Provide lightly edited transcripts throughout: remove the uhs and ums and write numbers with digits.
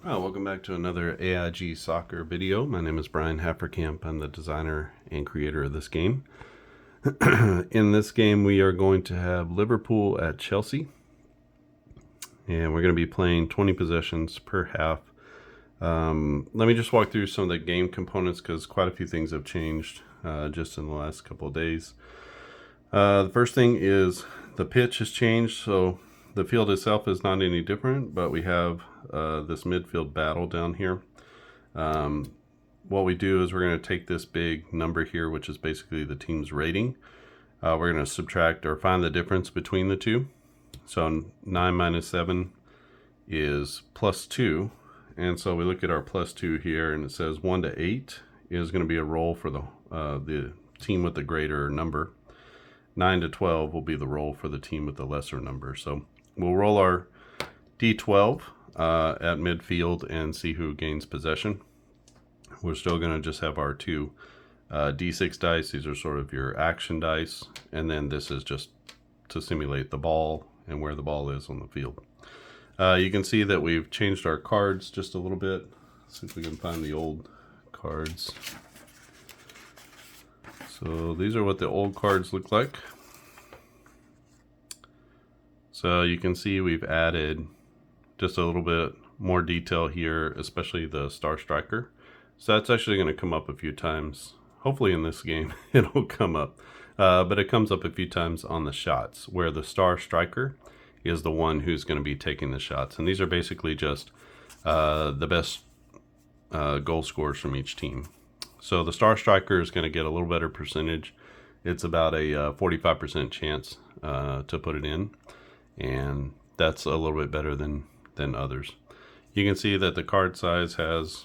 Well, welcome back to another AIG soccer video. My name is Brian Hafferkamp. I'm the designer and creator of this game. In this game, we are going to have Liverpool at Chelsea. And we're going to be playing 20 possessions per half. Let me just walk through some of the game components because quite a few things have changed just in the last couple of days. The first thing is the pitch has changed. So the field itself is not any different, but we have this midfield battle down here. What we do is we're going to take this big number here, which is basically the team's rating. We're going to subtract or find the difference between the two. So 9 minus 7 is plus 2. And so we look at our plus 2 here, and it says 1 to 8 is going to be a roll for the team with the greater number. 9 to 12 will be the roll for the team with the lesser number. So we'll roll our D12 at midfield and see who gains possession. We're still going to just have our two D6 dice. These are sort of your action dice. And then this is just to simulate the ball and where the ball is on the field. You can see that we've changed our cards just a little bit. Let's see if we can find the old cards. So these are what the old cards look like. So you can see we've added just a little bit more detail here, especially the star striker. So that's actually going to come up a few times. Hopefully in this game it'll come up. But it comes up a few times on the shots, where the star striker is the one who's going to be taking the shots. And these are basically just the best goal scorers from each team. So the star striker is going to get a little better percentage. It's about a 45% chance to put it in. And that's a little bit better than others. You can see that the card size has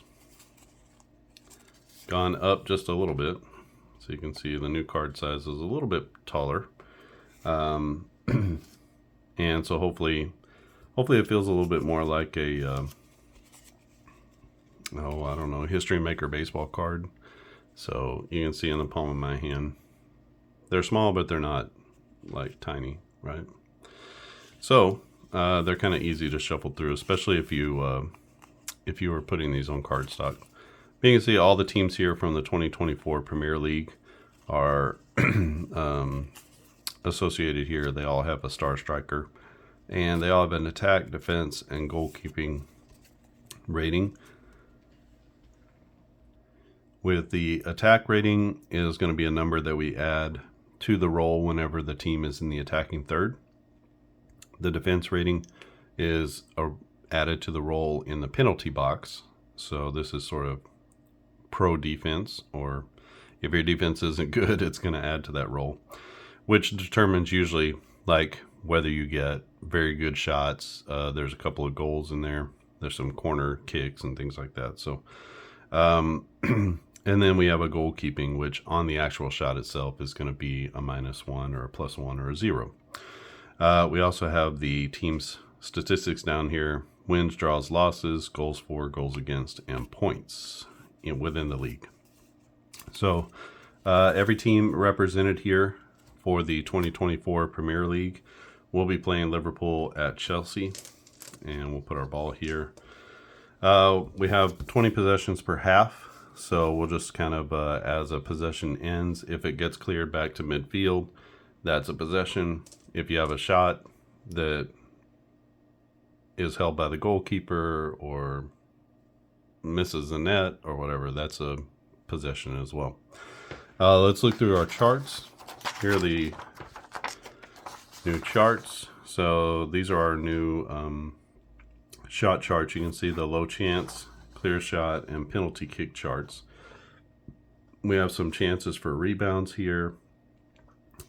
gone up just a little bit. So you can see the new card size is a little bit taller. And so hopefully it feels a little bit more like a, I don't know, History Maker baseball card. So you can see in the palm of my hand, they're small, but they're not like tiny, right? So they're kind of easy to shuffle through, especially if you were putting these on cardstock. You can see all the teams here from the 2024 Premier League are associated here. They all have a star striker, and they all have an attack, defense, and goalkeeping rating. With the attack rating is going to be a number that we add to the roll whenever the team is in the attacking third. The defense rating is added to the roll in the penalty box. So this is sort of pro defense, or if your defense isn't good, it's going to add to that roll, which determines usually like whether you get very good shots. There's a couple of goals in there. There's some corner kicks and things like that. So, and then we have a goalkeeping, which on the actual shot itself is going to be a -1 or a +1 or a 0. We also have the team's statistics down here: wins, draws, losses, goals for, goals against, and points within the league. So every team represented here for the 2024 Premier League will be playing Liverpool at Chelsea. And we'll put our ball here. We have 20 possessions per half. So we'll just kind of, as a possession ends, if it gets cleared back to midfield, that's a possession. If you have a shot that is held by the goalkeeper or misses the net or whatever, that's a possession as well. Let's look through our charts. Here are the new charts. So these are our new shot charts. You can see the low chance, clear shot, and penalty kick charts. We have some chances for rebounds here.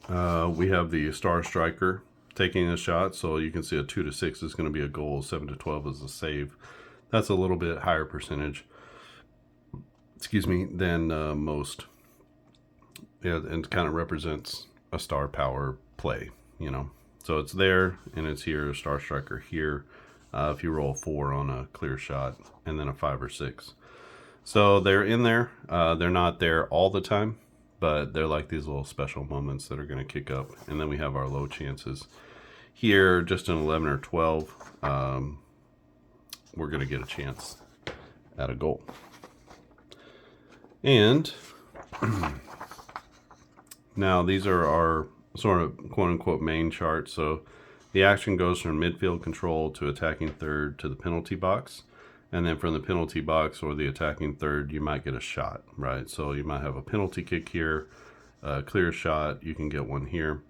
We have the star striker taking a shot, so you can see a 2 to 6 is going to be a goal, 7 to 12 is a save. That's a little bit higher percentage, than most. Yeah, and kind of represents a star power play, you know. So it's there, and it's here, star striker here. If you roll 4 on a clear shot, and then a 5 or 6. So they're in there. They're not there all the time, but they're like these little special moments that are going to kick up. And then we have our low chances here, just an 11 or 12. we're going to get a chance at a goal. And now these are our sort of quote-unquote main chart. So the action goes from midfield control to attacking third to the penalty box. And then from the penalty box or the attacking third, you might get a shot, right? So you might have a penalty kick here, a clear shot, you can get one here.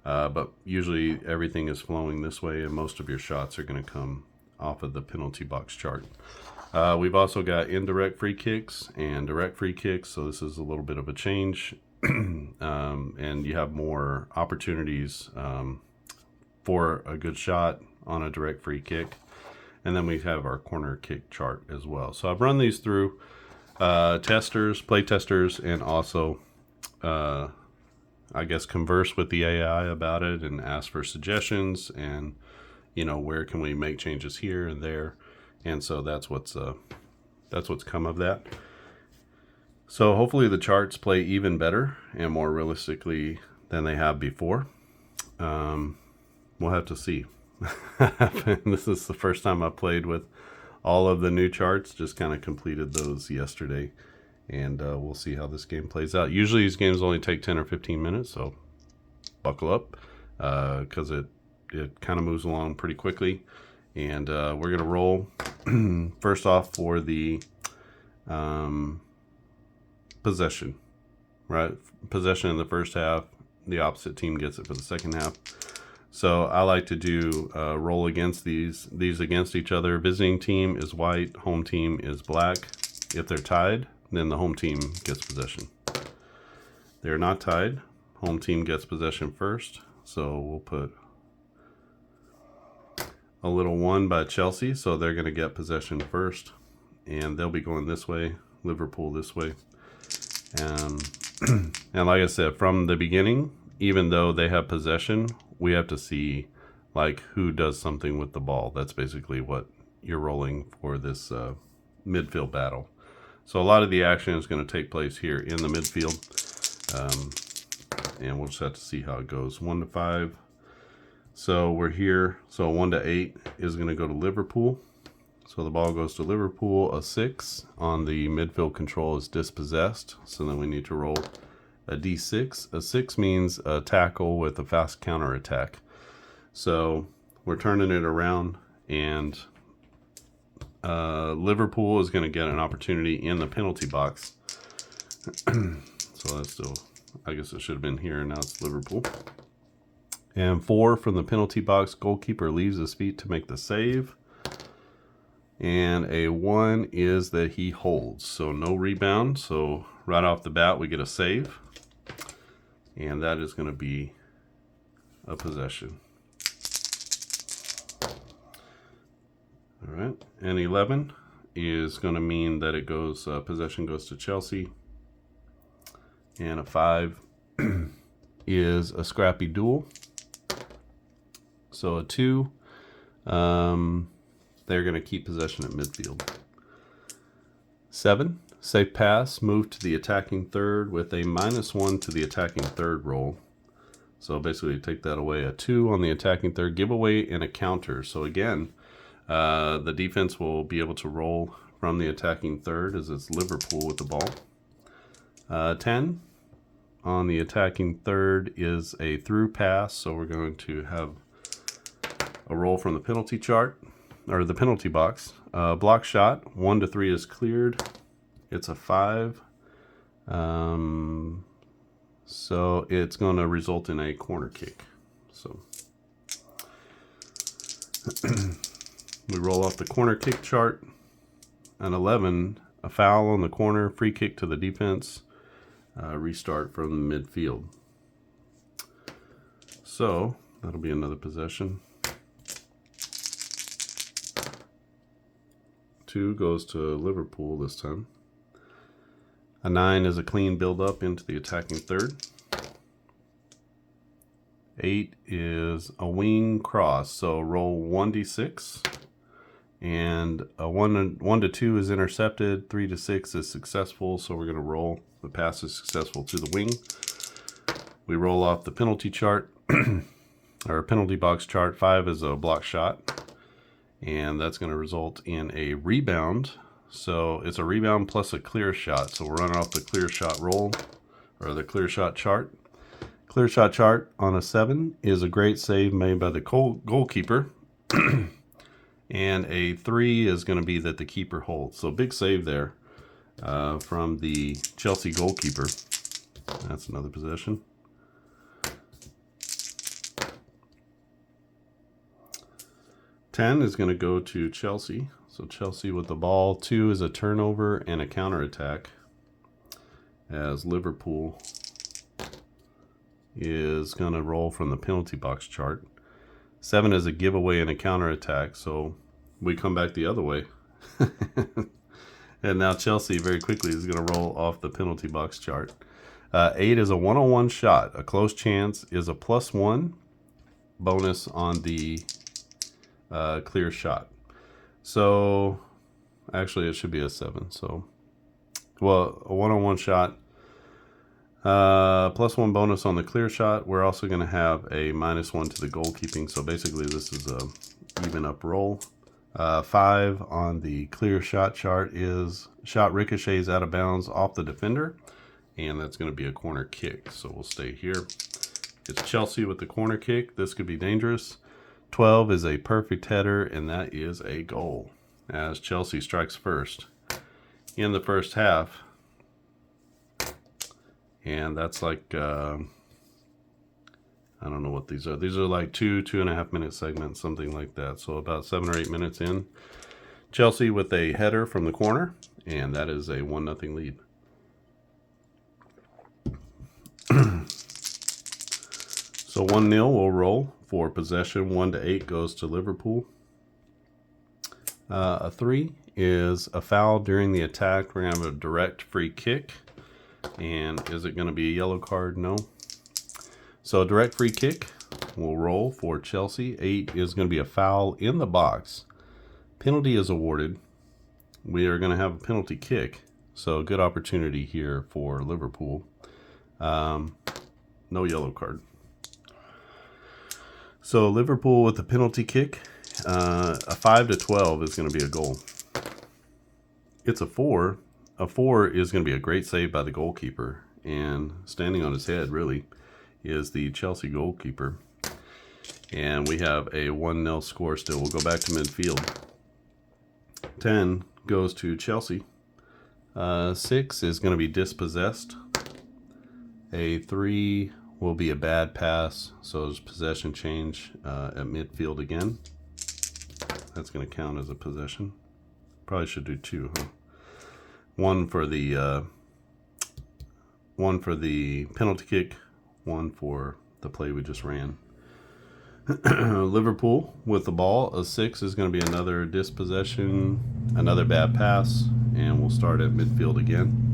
But usually everything is flowing this way, and most of your shots are going to come off of the penalty box chart. We've also got indirect free kicks and direct free kicks, so this is a little bit of a change. And you have more opportunities for a good shot on a direct free kick. And then we have our corner kick chart as well. So I've run these through testers, play testers, and also I guess converse with the AI about it and ask for suggestions and, you know, where can we make changes here and there. And so that's what's come of that. So hopefully the charts play even better and more realistically than they have before. We'll have to see. This is the first time I played with all of the new charts. Just kind of completed those yesterday, and we'll see how this game plays out. Usually these games only take 10 or 15 minutes, so buckle up because it kind of moves along pretty quickly. And we're going to roll first off for the possession, right? Possession in the first half. The opposite team gets it for the second half. So I like to do roll against these against each other. Visiting team is white, home team is black. If they're tied, then the home team gets possession. They're not tied, home team gets possession first. So we'll put a little 1 by Chelsea, so they're going to get possession first, and they'll be going this way, Liverpool this way. And like I said, from the beginning, even though they have possession, we have to see like who does something with the ball. That's basically what you're rolling for this midfield battle. So a lot of the action is going to take place here in the midfield, and we'll just have to see how it goes. 1 to 5. So we're here. So 1 to 8 is going to go to Liverpool. So the ball goes to Liverpool. A 6 on the midfield control is dispossessed. So then we need to roll a d6. A 6 means a tackle with a fast counter attack. So we're turning it around, and Liverpool is going to get an opportunity in the penalty box. So that's still, I guess it should have been here, and now it's Liverpool. And 4 from the penalty box, goalkeeper leaves his feet to make the save. And a 1 is that he holds, so no rebound. So right off the bat, we get a save. And that is going to be a possession. All right, and 11 is going to mean that it goes, possession goes to Chelsea. And a 5 is a scrappy duel. So a 2, they're going to keep possession at midfield. 7, safe pass, move to the attacking third with a -1 to the attacking third roll. So basically take that away. A 2 on the attacking third, give away in a counter. So again, the defense will be able to roll from the attacking third as it's Liverpool with the ball. 10 on the attacking third is a through pass. So we're going to have a roll from the penalty chart, or the penalty box. Block shot, 1 to 3 is cleared. It's a 5. So it's going to result in a corner kick. So we roll off the corner kick chart. An 11, a foul on the corner, free kick to the defense. Restart from the midfield. So that'll be another possession. 2 goes to Liverpool this time. A 9 is a clean build-up into the attacking third. 8 is a wing cross, so roll 1d6. And a 1 to 2 is intercepted, 3 to 6 is successful, so we're going to roll. The pass is successful to the wing. We roll off the penalty chart, or penalty box chart. 5 is a block shot. and that's going to result in a rebound. So it's a rebound plus a clear shot. So we're running off the clear shot roll, or the clear shot chart. Clear shot chart on a 7 is a great save made by the goalkeeper. And a 3 is going to be that the keeper holds. So big save there from the Chelsea goalkeeper. That's another possession. 10 is going to go to Chelsea. So Chelsea with the ball. 2 is a turnover and a counterattack, as Liverpool is going to roll from the penalty box chart. 7 is a giveaway and a counterattack, so we come back the other way. And now Chelsea very quickly is going to roll off the penalty box chart. 8 is a one-on-one shot. A close chance is a +1 bonus on the clear shot. So actually it should be a 7. So, well, a one-on-one shot, +1 bonus on the clear shot. We're also going to have a -1 to the goalkeeping. So basically this is a even up roll. 5 on the clear shot chart is shot ricochets out of bounds off the defender, and that's going to be a corner kick. So we'll stay here. It's Chelsea with the corner kick. This could be dangerous. 12 is a perfect header, and that is a goal, as Chelsea strikes first in the first half. And that's like, I don't know what these are. These are like 2.5 minute segments, something like that. So about 7 or 8 minutes in. Chelsea with a header from the corner, and that is a 1-0 lead. So 1-0 will roll for possession. 1 to 8 goes to Liverpool. A 3 is a foul during the attack. We're going to have a direct free kick. And is it going to be a yellow card? No. So a direct free kick will roll for Chelsea. 8 is going to be a foul in the box. Penalty is awarded. We are going to have a penalty kick. So good opportunity here for Liverpool. No yellow card. So Liverpool with the penalty kick. A 5 to 12 is going to be a goal. It's a 4. A 4 is going to be a great save by the goalkeeper. And standing on his head, really, is the Chelsea goalkeeper. And we have a 1-0 score still. We'll go back to midfield. 10 goes to Chelsea. 6 is going to be dispossessed. A 3 will be a bad pass. So there's possession change at midfield again. That's going to count as a possession. Probably should do 2, huh? One for the penalty kick, 1 for the play we just ran. Liverpool with the ball. A 6 is going to be another dispossession, another bad pass, and we'll start at midfield again.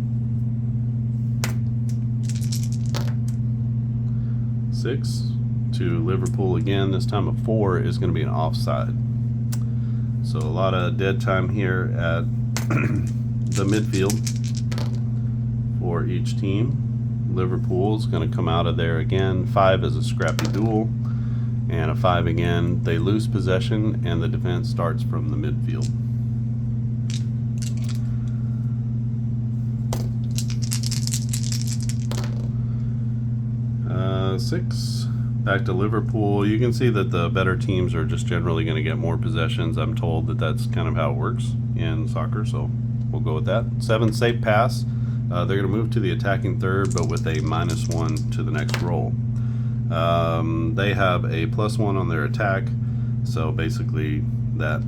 6 to Liverpool again. This time a 4 is going to be an offside. So a lot of dead time here at the midfield for each team. Liverpool's going to come out of there again. 5 is a scrappy duel, and a 5 again. They lose possession, and the defense starts from the midfield. 6 back to Liverpool. You can see that the better teams are just generally going to get more possessions. I'm told that that's kind of how it works in soccer, so we'll go with that. 7 safe pass. They're going to move to the attacking third, but with a -1 to the next roll. They have a +1 on their attack, so basically that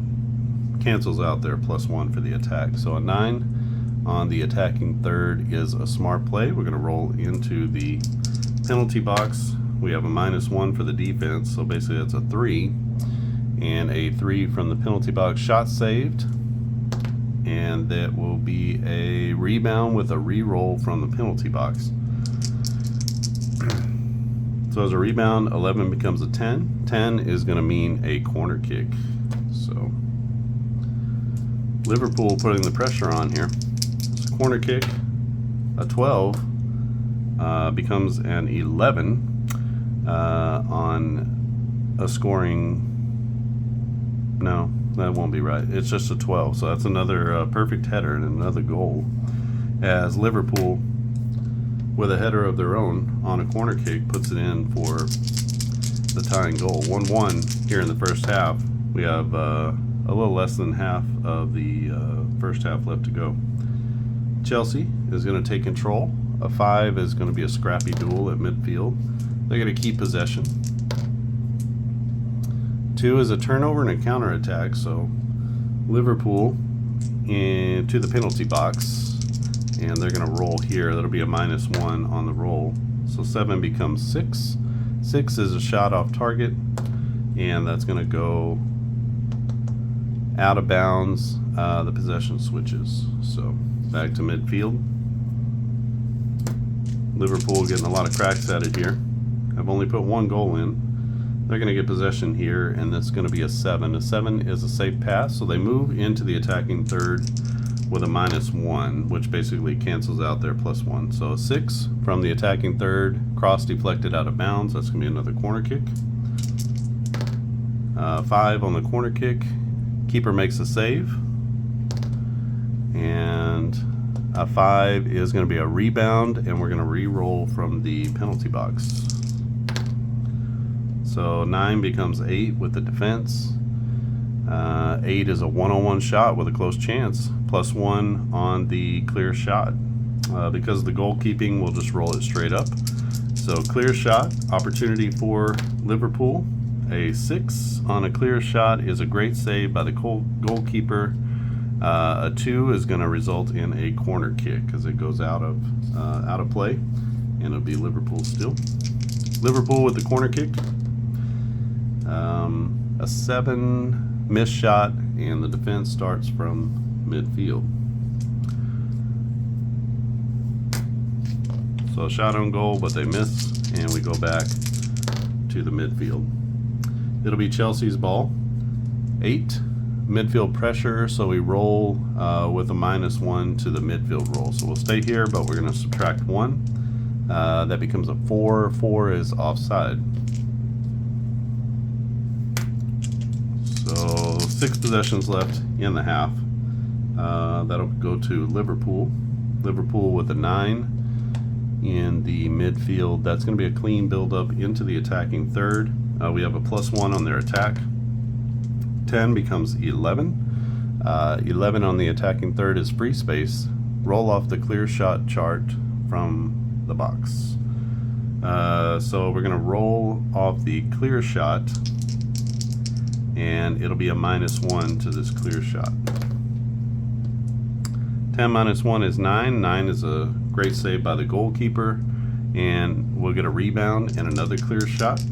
cancels out their +1 for the attack. So a 9 on the attacking third is a smart play. We're going to roll into the penalty box. We have a -1 for the defense, so basically that's a 3. And a 3 from the penalty box. Shot saved. And that will be a rebound with a re-roll from the penalty box. So as a rebound, 11 becomes a 10. 10 is going to mean a corner kick. So Liverpool putting the pressure on here. It's a corner kick. A 12 becomes an 11 on a scoring. No, That won't be right. It's just a 12. So that's another perfect header and another goal. As Liverpool, with a header of their own on a corner kick, puts it in for the tying goal. 1-1 here in the first half. We have a little less than half of the first half left to go. Chelsea is going to take control. A 5 is going to be a scrappy duel at midfield. They're going to keep possession. 2 is a turnover and a counterattack. So Liverpool into the penalty box, and they're going to roll here. That'll be a -1 on the roll. So 7 becomes 6. 6 is a shot off target, and that's going to go out of bounds. The possession switches. So back to midfield. Liverpool getting a lot of cracks at it here. I've only put 1 goal in. They're going to get possession here, and that's going to be a 7. A 7 is a safe pass, so they move into the attacking third with a -1, which basically cancels out their +1. So a 6 from the attacking third, cross deflected out of bounds. That's going to be another corner kick. 5 on the corner kick. Keeper makes a save. And a 5 is going to be a rebound, and we're going to re-roll from the penalty box. So 9 becomes 8 with the defense. 8 is a 1-on-1 shot with a close chance. +1 on the clear shot. Because of the goalkeeping, we'll just roll it straight up. So clear shot, opportunity for Liverpool. A 6 on a clear shot is a great save by the goalkeeper. A 2 is going to result in a corner kick because it goes out of play, and it'll be Liverpool still. Liverpool with the corner kick. A 7 missed shot, and the defense starts from midfield. So shot on goal, but they miss, and we go back to the midfield. It'll be Chelsea's ball. 8 midfield pressure, so we roll with a -1 to the midfield roll. So we'll stay here, but we're going to subtract 1. That becomes a 4. 4 is offside. So 6 possessions left in the half. That'll go to Liverpool. Liverpool with a 9 in the midfield. That's going to be a clean build-up into the attacking third. We have a +1 on their attack. 10 becomes 11. 11 on the attacking third is free space. Roll off the clear shot chart from the box. So we're going to roll off the clear shot, and it'll be a -1 to this clear shot. 10 -1 is 9. 9 is a great save by the goalkeeper, and we'll get a rebound and another clear shot.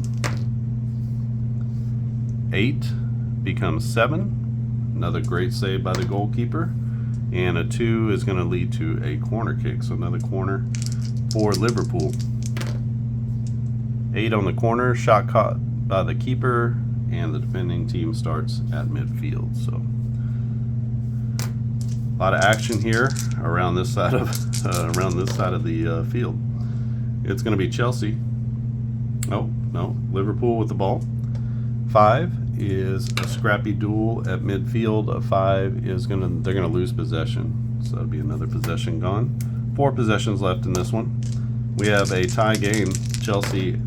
8 becomes 7. Another great save by the goalkeeper, and a 2 is going to lead to a corner kick. So another corner for Liverpool. 8 on the corner, shot caught by the keeper, and the defending team starts at midfield. So a lot of action here around this side of the field. It's going to be Chelsea. Oh no, Liverpool with the ball. 5 is a scrappy duel at midfield. A 5 is they're gonna lose possession, so that'll be another possession gone. 4 possessions left in this one. We have a tie game. Chelsea,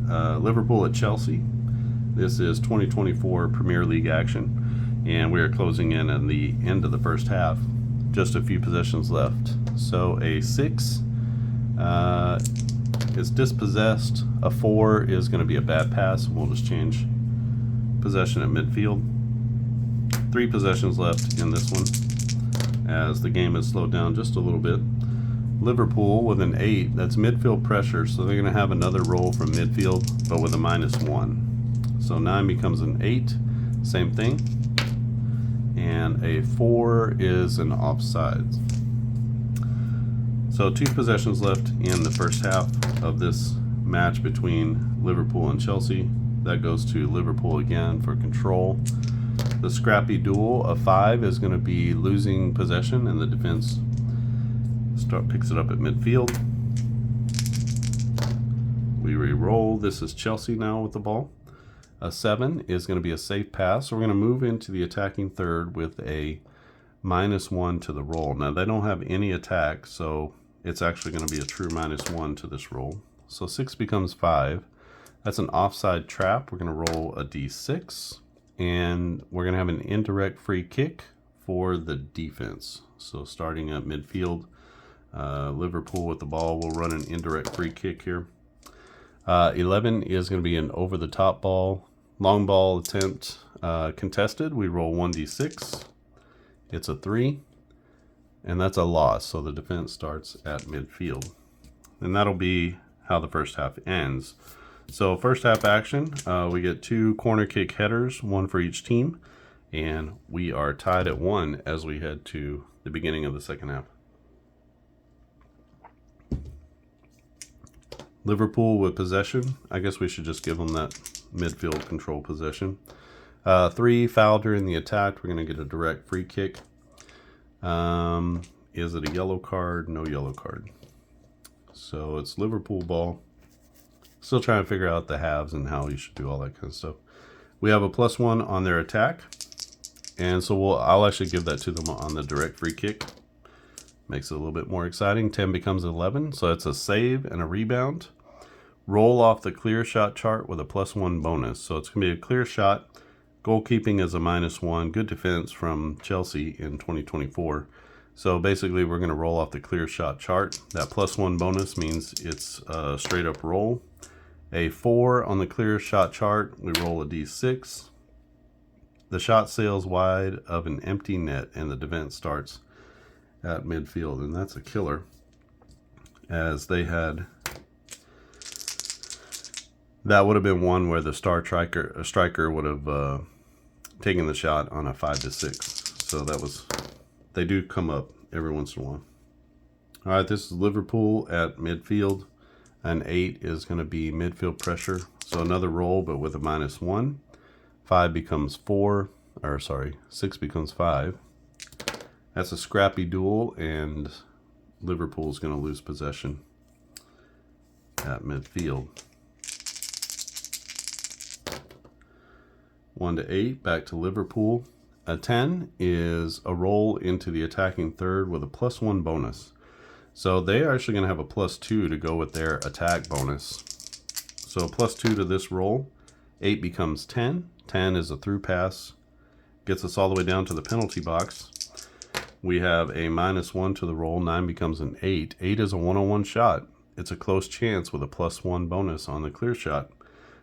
Liverpool at Chelsea. This is 2024 Premier League action, and we are closing in on the end of the first half. Just a few possessions left. So a 6 is dispossessed. A 4 is going to be a bad pass. We'll just change possession at midfield. 3 possessions left in this one, as the game has slowed down just a little bit. Liverpool with an 8. That's midfield pressure, so they're going to have another roll from midfield, but with a -1. So 9 becomes an 8. Same thing. And a 4 is an offside. So 2 possessions left in the first half of this match between Liverpool and Chelsea. That goes to Liverpool again for control. The scrappy duel, a 5 is going to be losing possession, and the defense picks it up at midfield. We re-roll. This is Chelsea now with the ball. A 7 is going to be a safe pass. So we're going to move into the attacking third with a -1 to the roll. Now they don't have any attack, so it's actually going to be a true -1 to this roll. So 6 becomes 5. That's an offside trap. We're going to roll a d6, and we're going to have an indirect free kick for the defense. So starting at midfield, Liverpool with the ball will run an indirect free kick here. 11 is going to be an over-the-top ball. Long ball attempt contested. We roll 1d6. It's a 3, and that's a loss. So the defense starts at midfield. And that'll be how the first half ends. So first half action, we get 2 corner kick headers, 1 for each team. And we are tied at 1 as we head to the beginning of the second half. Liverpool with possession. I guess we should just give them that midfield control possession. 3 foul during the attack. We're going to get a direct free kick. Is it a yellow card? No yellow card. So it's Liverpool ball. Still trying to figure out the halves and how you should do all that kind of stuff. We have a +1 on their attack. And so I'll actually give that to them on the direct free kick. Makes it a little bit more exciting. 10 becomes 11. So it's a save and a rebound. Roll off the clear shot chart with a +1 bonus. So it's going to be a clear shot. Goalkeeping is a -1. Good defense from Chelsea in 2024. So basically we're going to roll off the clear shot chart. That +1 bonus means it's a straight up roll. A 4 on the clear shot chart. We roll a d6. The shot sails wide of an empty net, and the defense starts at midfield, and that's a killer, as they had, that would have been one where the striker would have taken the shot on a 5-6. So that was, they do come up every once in a while. All right, this is Liverpool at midfield. An 8 is going to be midfield pressure, so another roll but with a -1. 5 becomes 4, or sorry, 6 becomes 5. That's a scrappy duel, and Liverpool is going to lose possession at midfield. 1 to 8, back to Liverpool. A 10 is a roll into the attacking third with a +1 bonus. So they are actually going to have a +2 to go with their attack bonus. So a +2 to this roll. 8 becomes 10. 10 is a through pass. Gets us all the way down to the penalty box. We have a -1 to the roll. 9 becomes an 8. 8 is a 1-on-1 shot. It's a close chance with a +1 bonus on the clear shot.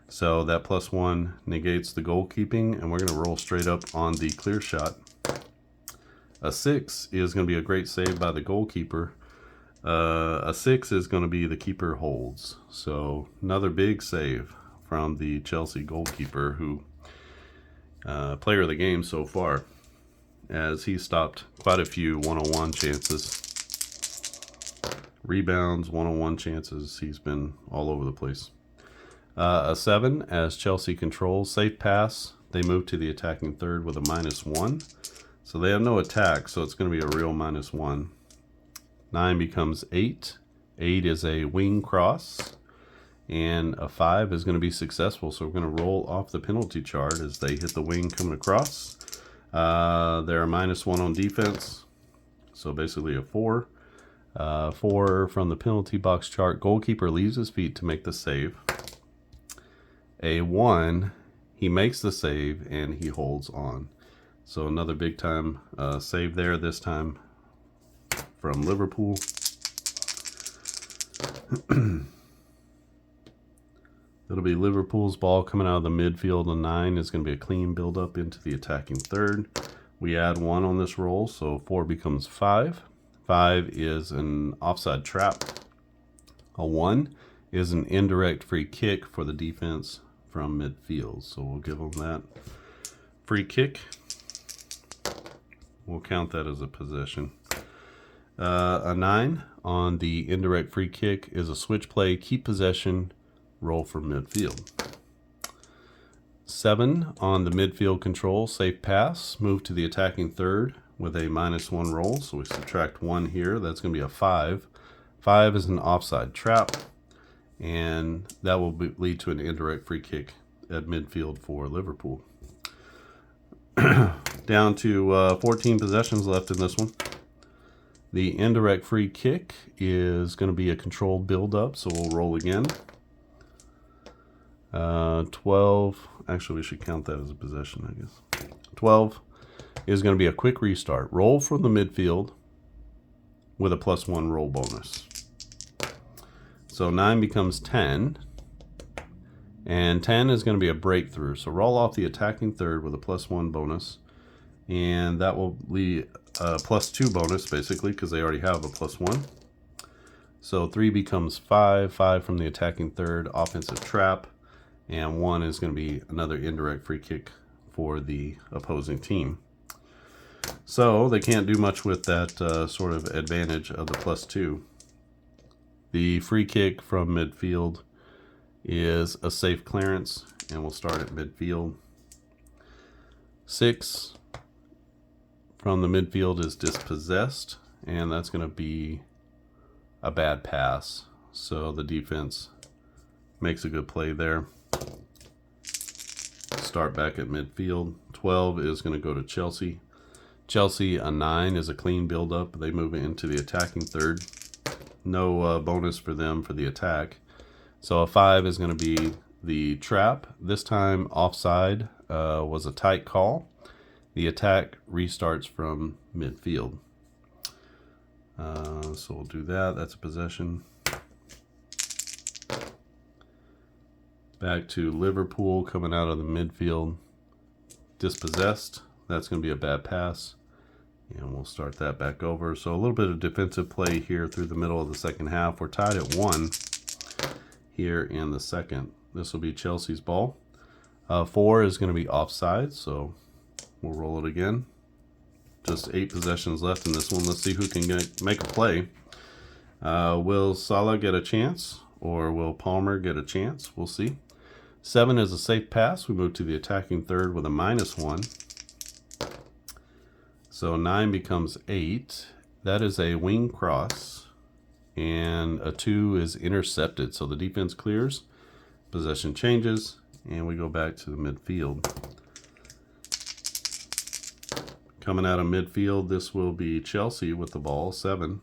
So that +1 negates the goalkeeping, and we're going to roll straight up on the clear shot. A 6 is going to be a great save by the goalkeeper. A 6 is going to be the keeper holds. So another big save from the Chelsea goalkeeper, who player of the game so far, as he stopped quite a few 1-on-1 chances. Rebounds, 1-on-1 chances. He's been all over the place. A 7 as Chelsea controls. Safe pass. They move to the attacking third with a -1. So they have no attack, so it's going to be a real -1. 9 becomes 8. 8 is a wing cross. And a 5 is going to be successful. So we're going to roll off the penalty chart as they hit the wing coming across. They're a -1 on defense. So basically a 4. 4 from the penalty box chart. Goalkeeper leaves his feet to make the save. A 1, he makes the save and he holds on. So another big time save there, this time from Liverpool. It'll be Liverpool's ball coming out of the midfield. A 9 is going to be a clean build up into the attacking third. We add 1 on this roll, so 4 becomes 5. 5 is an offside trap. A 1 is an indirect free kick for the defense from midfield. So we'll give them that free kick. We'll count that as a possession. A 9 on the indirect free kick is a switch play, keep possession, roll for midfield. 7 on the midfield control, safe pass, move to the attacking third with a -1 roll. So we subtract 1 here. That's going to be a 5. 5 is an offside trap, and that will lead to an indirect free kick at midfield for Liverpool. Down to 14 possessions left in this one. The indirect free kick is going to be a controlled build-up, so we'll roll again. 12, actually we should count that as a possession, I guess. 12 is going to be a quick restart. Roll from the midfield with a +1 roll bonus. So 9 becomes 10, and 10 is going to be a breakthrough. So roll off the attacking third with a +1 bonus, and that will be a +2 bonus basically because they already have a +1. So 3 becomes 5, 5 from the attacking third, offensive trap, and 1 is going to be another indirect free kick for the opposing team. So they can't do much with that sort of advantage of the +2. The free kick from midfield is a safe clearance, and we'll start at midfield. 6 from the midfield is dispossessed, and that's going to be a bad pass. So the defense makes a good play there. Start back at midfield. 12 is going to go to Chelsea. Chelsea, a 9 is a clean build-up. They move into the attacking third. No bonus for them for the attack. So a 5 is going to be the trap. This time offside was a tight call. The attack restarts from midfield. So we'll do that. That's a possession. Back to Liverpool coming out of the midfield. Dispossessed. That's going to be a bad pass. And we'll start that back over. So a little bit of defensive play here through the middle of the second half. We're tied at 1 here in the second. This will be Chelsea's ball. 4 is going to be offside, so we'll roll it again. Just 8 possessions left in this one. Let's see who can make a play. Will Salah get a chance, or will Palmer get a chance? We'll see. 7 is a safe pass. We move to the attacking third with a -1. So 9 becomes 8. That is a wing cross, and a 2 is intercepted. So the defense clears, possession changes, and we go back to the midfield. Coming out of midfield, this will be Chelsea with the ball, 7.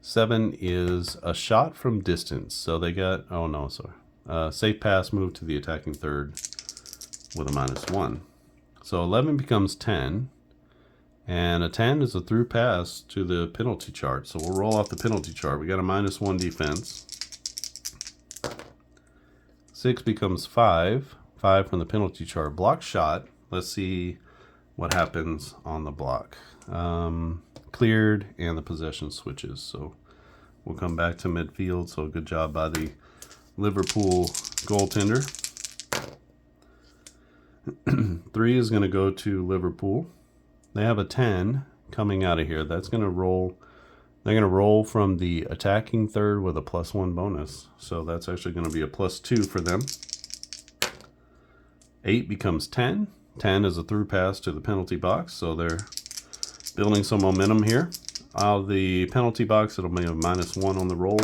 7 is a shot from distance. So they got, oh no, sorry. Safe pass, move to the attacking third with a -1. So 11 becomes 10. And a 10 is a through pass to the penalty chart. So we'll roll off the penalty chart. We got a -1 defense. 6 becomes 5. 5 from the penalty chart. Block shot. Let's see what happens on the block. Cleared, and the possession switches. So we'll come back to midfield. So good job by the Liverpool goaltender. 3 is going to go to Liverpool. They have a 10 coming out of here. That's going to roll. They're going to roll from the attacking third with a +1 bonus. So that's actually going to be a +2 for them. 8 becomes 10. 10 is a through pass to the penalty box. So they're building some momentum here. Out of the penalty box, it'll be a -1 on the roll.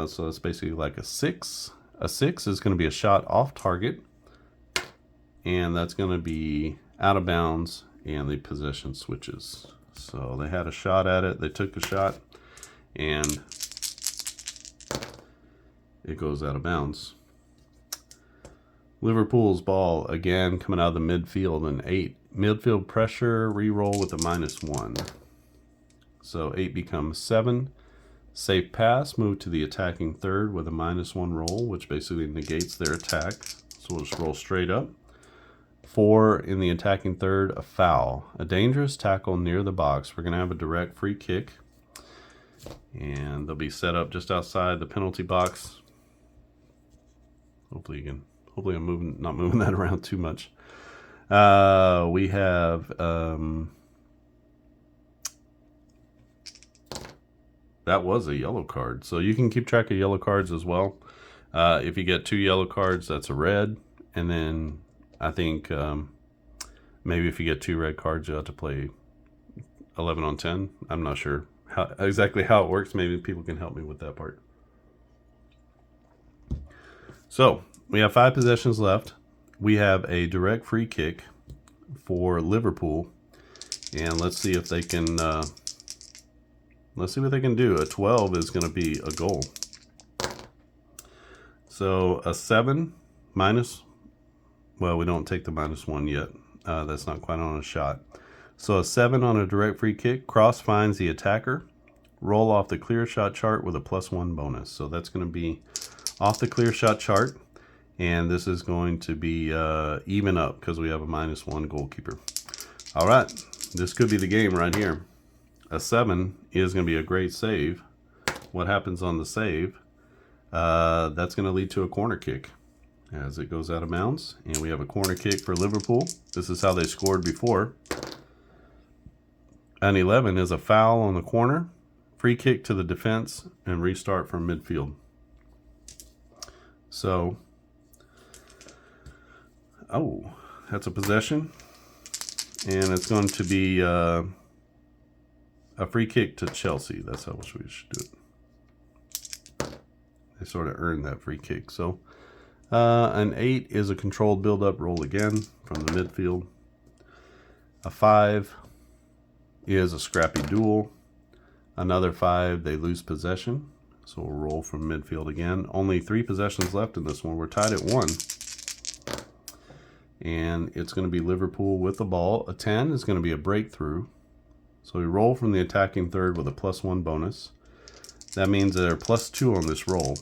So it's basically like a 6. A 6 is going to be a shot off target. And that's going to be out of bounds. And the possession switches. So they had a shot at it. They took a shot, and it goes out of bounds. Liverpool's ball again coming out of the midfield, and 8. Midfield pressure, re-roll with a -1. So 8 becomes 7. Safe pass, move to the attacking third with a -1 roll, which basically negates their attack. So we'll just roll straight up. 4 in the attacking third, a foul. A dangerous tackle near the box. We're going to have a direct free kick. And they'll be set up just outside the penalty box. Hopefully I'm not moving that around too much. We have that was a yellow card. So you can keep track of yellow cards as well. If you get 2 yellow cards, that's a red. And then I think maybe if you get 2 red cards, you'll have to play 11 on 10. I'm not sure exactly how it works. Maybe people can help me with that part. So we have 5 possessions left. We have a direct free kick for Liverpool, and let's see if they can. Let's see what they can do. A 12 is going to be a goal. So a 7 minus. Well, we don't take the -1 yet. That's not quite on a shot. So a 7 on a direct free kick. Cross finds the attacker. Roll off the clear shot chart with a +1 bonus. So that's going to be off the clear shot chart. And this is going to be even up because we have a -1 goalkeeper. All right. This could be the game right here. A 7 is going to be a great save. What happens on the save? That's going to lead to a corner kick as it goes out of bounds. And we have a corner kick for Liverpool. This is how they scored before. An 11 is a foul on the corner. Free kick to the defense and restart from midfield. So, oh, that's a possession. And it's going to be a free kick to Chelsea. That's how we should do it. They sort of earned that free kick. So, an 8 is a controlled build-up roll again from the midfield. A 5 is a scrappy duel. Another 5, they lose possession. So we'll roll from midfield again. Only 3 possessions left in this one. We're tied at 1. And it's going to be Liverpool with the ball. A 10 is going to be a breakthrough. So we roll from the attacking third with a +1 bonus. That means they're +2 on this roll.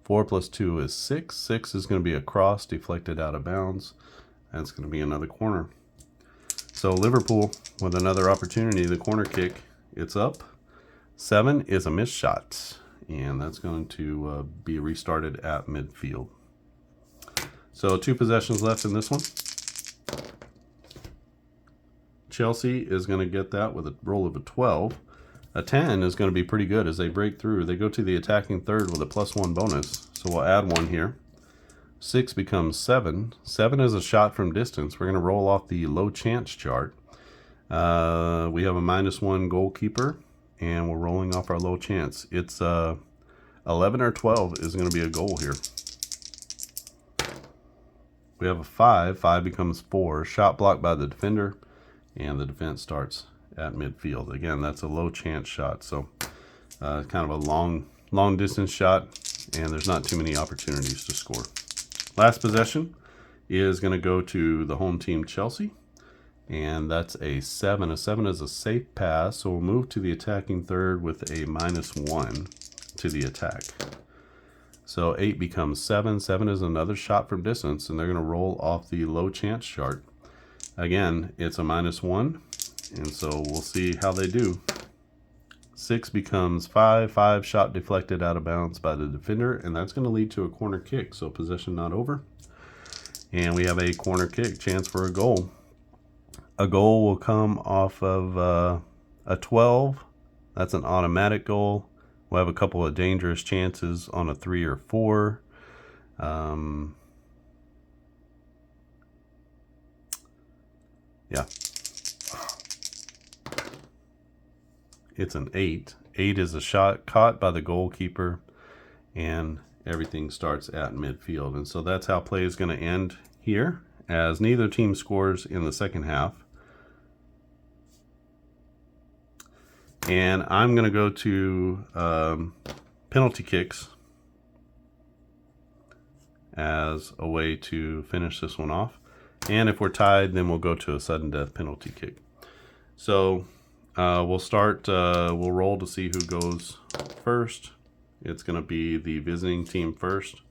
4 + 2 is 6. 6 is going to be a cross deflected out of bounds. That's going to be another corner. So Liverpool with another opportunity, the corner kick, it's up. 7 is a missed shot, and that's going to be restarted at midfield. So 2 possessions left in this one. Chelsea is going to get that with a roll of a 12. A 10 is going to be pretty good as they break through. They go to the attacking third with a +1 bonus, so we'll add 1 here. 6 becomes 7. 7 is a shot from distance. We're going to roll off the low chance chart. We have a -1 goalkeeper, and we're rolling off our low chance. It's 11 or 12 is going to be a goal here. We have a 5. 5 becomes 4. Shot blocked by the defender, and the defense starts at midfield. Again, that's a low chance shot, so kind of a long distance shot, and there's not too many opportunities to score. Last possession is going to go to the home team, Chelsea, and that's a 7. A 7 is a safe pass, so we'll move to the attacking third with a -1 to the attack. So 8 becomes 7. 7 is another shot from distance, and they're going to roll off the low chance chart. Again, it's a -1, and so we'll see how they do. 6 becomes 5. 5 shot deflected out of bounds by the defender, and that's going to lead to a corner kick. So possession not over. And we have a corner kick, chance for a goal. A goal will come off of a 12. That's an automatic goal. We'll have a couple of dangerous chances on a 3 or 4. Yeah. It's an 8. 8 is a shot caught by the goalkeeper, and everything starts at midfield. And so that's how play is going to end here, as neither team scores in the second half. And I'm going to go to penalty kicks as a way to finish this one off. And if we're tied, then we'll go to a sudden death penalty kick. So we'll start, we'll roll to see who goes first. It's going to be the visiting team first.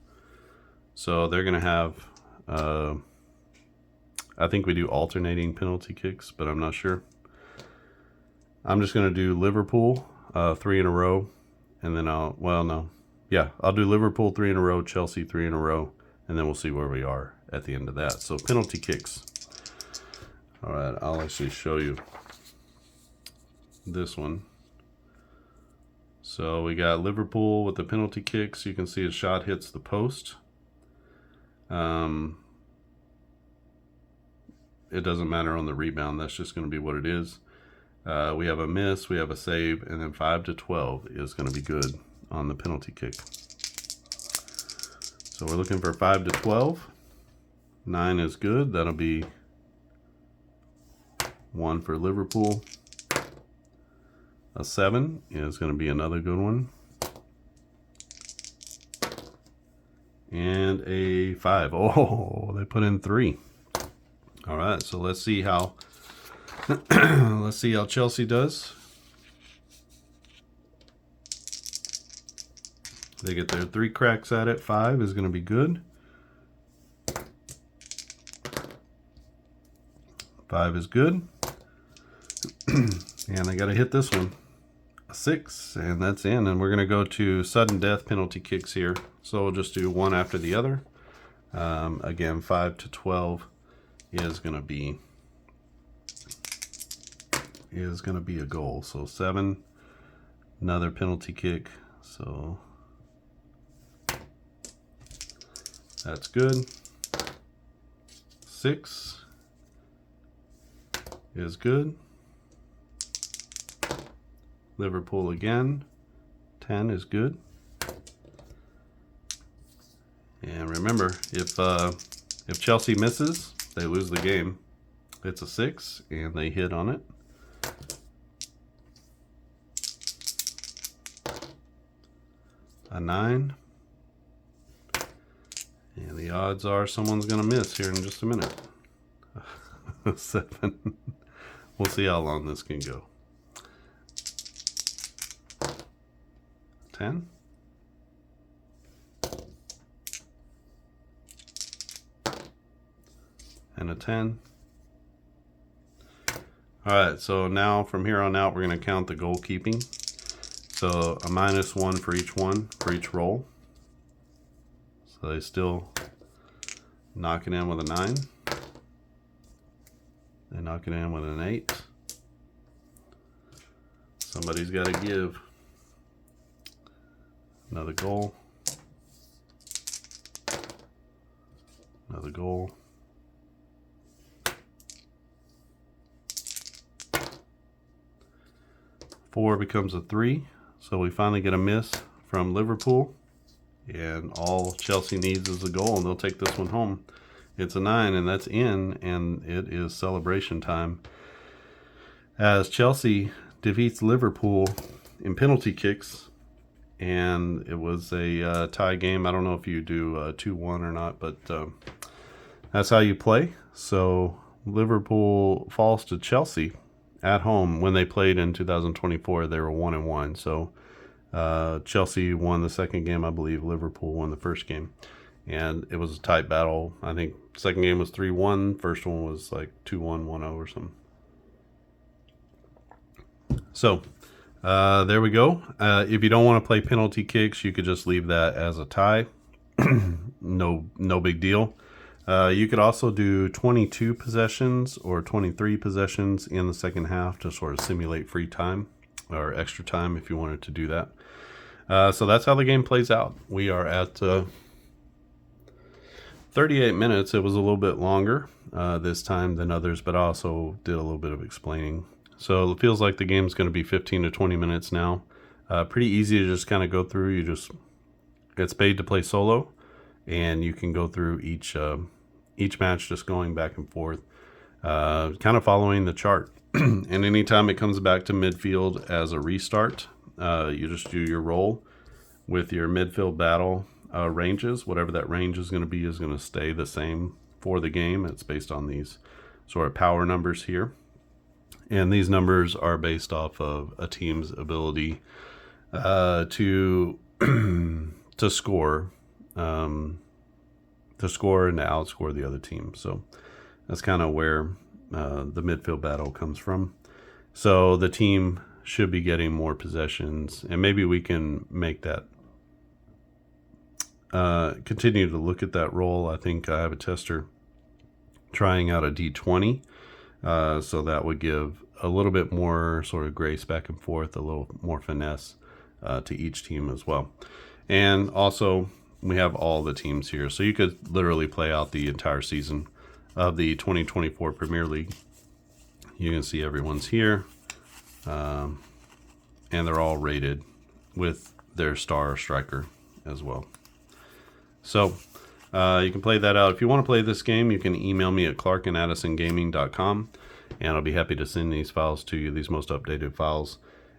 So they're going to have, I think we do alternating penalty kicks, but I'm not sure. I'm just going to do Liverpool 3 in a row, and then I'll do Liverpool 3 in a row, Chelsea 3 in a row, and then we'll see where we are at the end of that. So penalty kicks. All right, I'll actually show you this one. So we got Liverpool with the penalty kicks. You can see a shot hits the post. It doesn't matter on the rebound. That's just going to be what it is. We have a miss, we have a save, and then 5 to 12 is going to be good on the penalty kick. So we're looking for 5 to 12. 9 is good. That'll be 1 for Liverpool. A 7 is going to be another good one. And a 5. Oh, they put in 3. All right, so let's see how Chelsea does. They get their 3 cracks at it. 5 is going to be good. 5 is good. And I got to hit this one. A 6, and that's in. And we're going to go to sudden death penalty kicks here. So we'll just do one after the other. Again, 5 to 12 is going to be a goal. So 7, another penalty kick. So that's good. 6 is good. Liverpool again. 10 is good. And remember, if Chelsea misses, they lose the game. It's a 6, and they hit on it. A 9. And the odds are someone's going to miss here in just a minute. 7. We'll see how long this can go. 10. And a 10. Alright, so now from here on out we're going to count the goalkeeping. So a -1 for each one, for each roll. So they still knock it in with a 9. They knock it in with an 8. Somebody's got to give. Another goal. Another goal. Four becomes a 3. So we finally get a miss from Liverpool. And all Chelsea needs is a goal, and they'll take this one home. It's a 9, and that's in, and it is celebration time. As Chelsea defeats Liverpool in penalty kicks. And it was a tie game. I don't know if you do 2-1 or not, but that's how you play. So Liverpool falls to Chelsea at home. When they played in 2024, they were 1-1. So Chelsea won the second game, I believe. Liverpool won the first game. And it was a tight battle. I think second game was 3-1. First one was like 2-1, 1-0 or something. So there we go. If you don't want to play penalty kicks, you could just leave that as a tie. No big deal. You could also do 22 possessions or 23 possessions in the second half to sort of simulate free time or extra time if you wanted to do that. So that's how the game plays out. We are at 38 minutes. It was a little bit longer this time than others, but I also did a little bit of explaining. So it feels like the game's going to be 15 to 20 minutes now. Pretty easy to just kind of go through. It's paid to play solo, and you can go through each match just going back and forth, kind of following the chart. And anytime it comes back to midfield as a restart, you just do your roll with your midfield battle ranges. Whatever that range is going to stay the same for the game. It's based on these sort of power numbers here. And these numbers are based off of a team's ability to score, and to outscore the other team. So that's kind of where the midfield battle comes from. So the team should be getting more possessions, and maybe we can make that continue to look at that roll. I think I have a tester trying out a D20. So that would give a little bit more sort of grace back and forth, a little more finesse to each team as well. And also, we have all the teams here. So you could literally play out the entire season of the 2024 Premier League. You can see everyone's here. And they're all rated with their star striker as well. So You can play that out. If you want to play this game, you can email me at clark@addisongaming.com, and I'll be happy to send these files to you, these most updated files,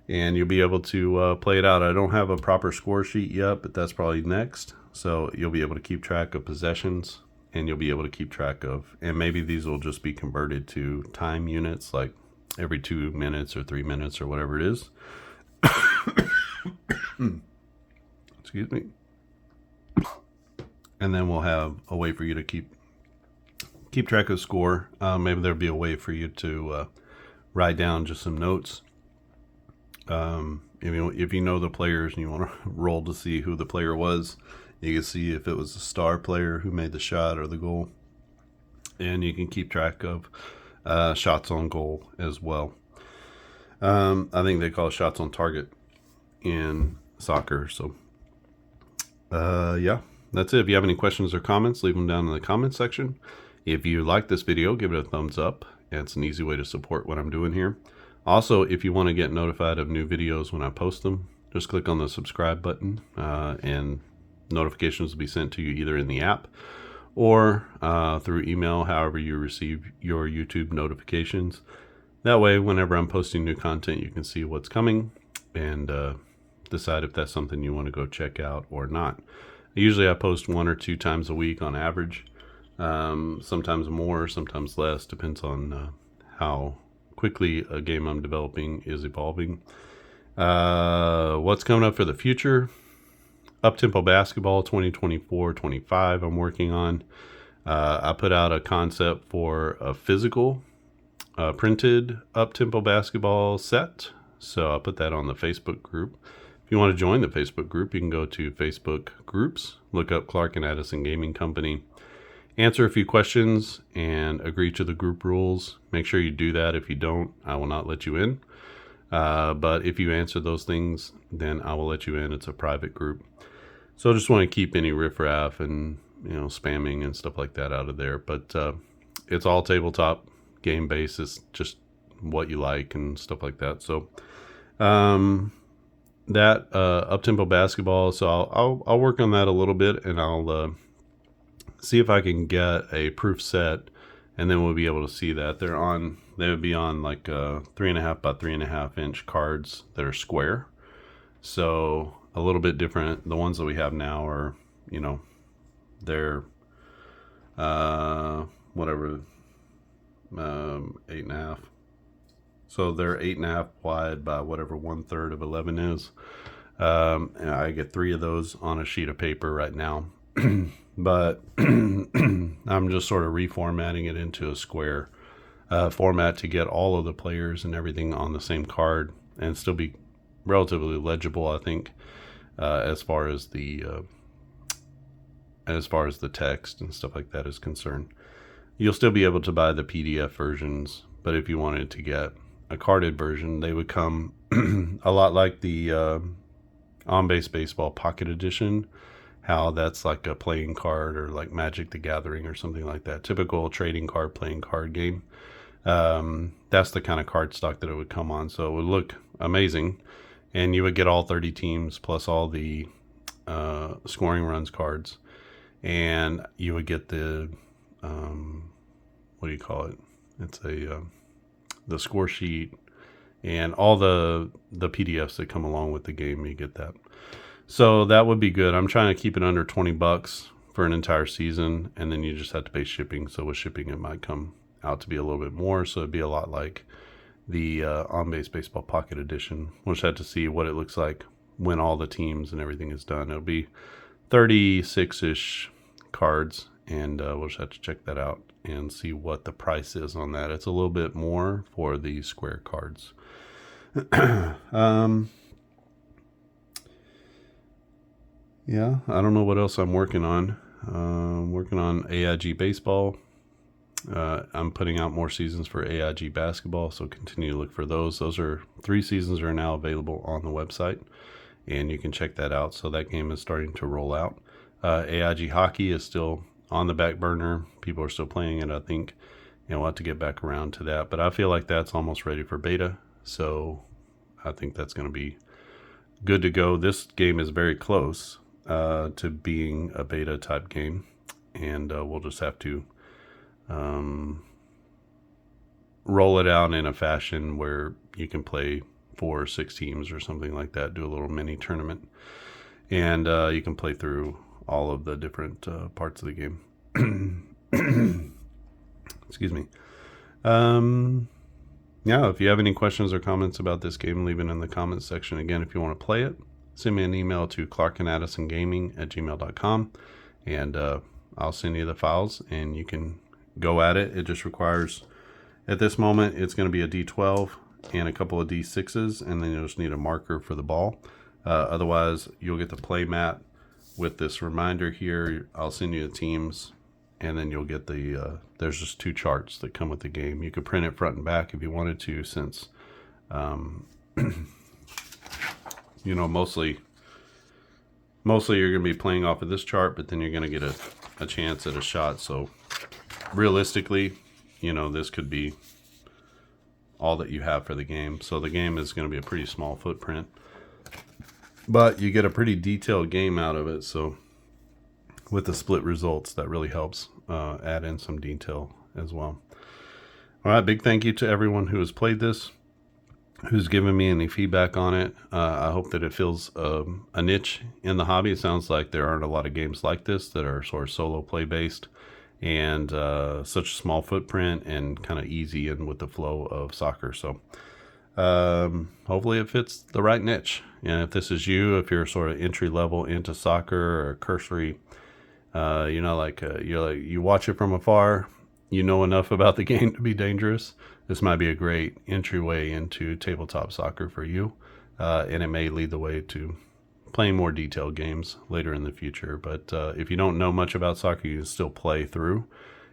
and you'll be able to play it out. I don't have a proper score sheet yet, but that's probably next. So you'll be able to keep track of possessions, and you'll be able to keep track of, and maybe these will just be converted to time units, like every 2 minutes or 3 minutes or whatever it is. Excuse me. And then we'll have a way for you to keep track of score. Maybe there'll be a way for you to write down just some notes. If you know the players and you want to roll to see who the player was, you can see if it was a star player who made the shot or the goal. And you can keep track of shots on goal as well. I think they call it shots on target in soccer. So, yeah, that's it. If you have any questions or comments, leave them down in the comments section. If you like this video, give it a thumbs up. It's an easy way to support what I'm doing here. Also, if you want to get notified of new videos when I post them, just click on the subscribe button, and notifications will be sent to you either in the app or through email, however you receive your YouTube notifications. That way, whenever I'm posting new content, you can see what's coming and decide if that's something you want to go check out or not. Usually I post 1 or 2 times a week on average. Sometimes more, sometimes less, depends on how quickly a game I'm developing is evolving. What's coming up for the future? Up-tempo basketball 2024-25 I'm working on. I put out a concept for a physical printed up-tempo basketball set, so I'll put that on the Facebook group. If you want to join the Facebook group, you can go to Facebook groups, look up Clark and Addison Gaming Company, answer a few questions, and agree to the group rules. Make sure you do that. If you don't, I will not let you in. But if you answer those things, then I will let you in. It's a private group. So I just want to keep any riffraff and spamming and stuff like that out of there. But it's all tabletop game based. It's just what you like and stuff like that. So that up-tempo basketball, so I'll work on that a little bit, and I'll see if I can get a proof set, and then we'll be able to see that. They would be on like 3.5 by 3.5 inch cards that are square, so a little bit different. The ones that we have now are, they're whatever, 8.5. So they're 8.5 wide by whatever 1/3 of 11 is. And I get 3 of those on a sheet of paper right now, but I'm just sort of reformatting it into a square format to get all of the players and everything on the same card and still be relatively legible, I think, as far as the text and stuff like that is concerned. You'll still be able to buy the PDF versions, but if you wanted to get a carded version, they would come a lot like the On-Base Baseball Pocket Edition, how that's like a playing card, or like Magic the Gathering or something like that. Typical trading card, playing card game. That's the kind of card stock that it would come on. So it would look amazing. And you would get all 30 teams plus all the scoring runs cards. And you would get the, what do you call it? It's the score sheet and all the PDFs that come along with the game. You get that. So that would be good. I'm trying to keep it under $20 for an entire season, and then you just have to pay shipping. So with shipping, it might come out to be a little bit more. So it'd be a lot like the On-Base Baseball Pocket Edition. We'll just have to see what it looks like when all the teams and everything is done. It'll be 36-ish cards, and we'll just have to check that out and see what the price is on that. It's a little bit more for the square cards. Yeah, I don't know what else I'm working on. Working on AIG baseball. I'm putting out more seasons for AIG basketball, so continue to look for those. Those are 3 seasons are now available on the website, and you can check that out. So that game is starting to roll out. AIG hockey is still on the back burner. People are still playing it, I think. We'll have to get back around to that. But I feel like that's almost ready for beta, so I think that's going to be good to go. This game is very close to being a beta type game. and we'll just have to roll it out in a fashion where you can play 4 or 6 teams or something like that, do a little mini tournament, and you can play through all of the different parts of the game. Excuse me. Yeah, if you have any questions or comments about this game, leave it in the comments section. Again, if you want to play it, send me an email to clarkaddisongaming@gmail.com, and I'll send you the files and you can go at it. It just requires, at this moment, it's going to be a D12 and a couple of D6s, and then you'll just need a marker for the ball. Otherwise, you'll get the play mat with this reminder here. I'll send you the teams, and then you'll get the, there's just 2 charts that come with the game. You could print it front and back if you wanted to, since, you know, mostly you're going to be playing off of this chart, but then you're going to get a chance at a shot. So realistically, you know, this could be all that you have for the game. So the game is going to be a pretty small footprint, but you get a pretty detailed game out of it. So with the split results, that really helps add in some detail as well. All right, big thank you to everyone who has played this, who's given me any feedback on it. I hope that it fills a niche in the hobby. It sounds like there aren't a lot of games like this that are sort of solo play based, and such a small footprint and kind of easy and with the flow of soccer. So hopefully it fits the right niche. And if this is you, if you're sort of entry level into soccer or cursory, you know, you watch it from afar, you know enough about the game to be dangerous, this might be a great entryway into tabletop soccer for you, and it may lead the way to playing more detailed games later in the future. But if you don't know much about soccer, you can still play through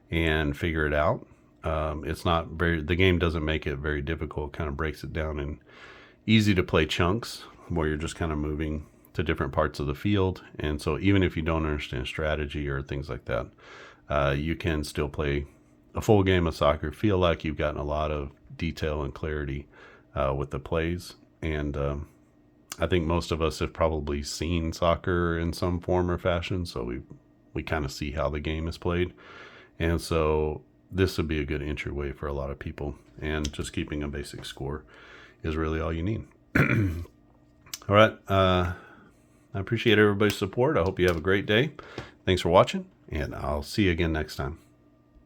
and figure it out. It's not very, the game doesn't make it very difficult, kind of breaks it down in easy to play chunks where you're just kind of moving to different parts of the field. And so even if you don't understand strategy or things like that, you can still play a full game of soccer, feel like you've gotten a lot of detail and clarity with the plays. And I think most of us have probably seen soccer in some form or fashion, so we kind of see how the game is played. And so this would be a good entryway for a lot of people, and just keeping a basic score is really all you need. All right, I appreciate everybody's support. I hope you have a great day. Thanks for watching, and I'll see you again next time.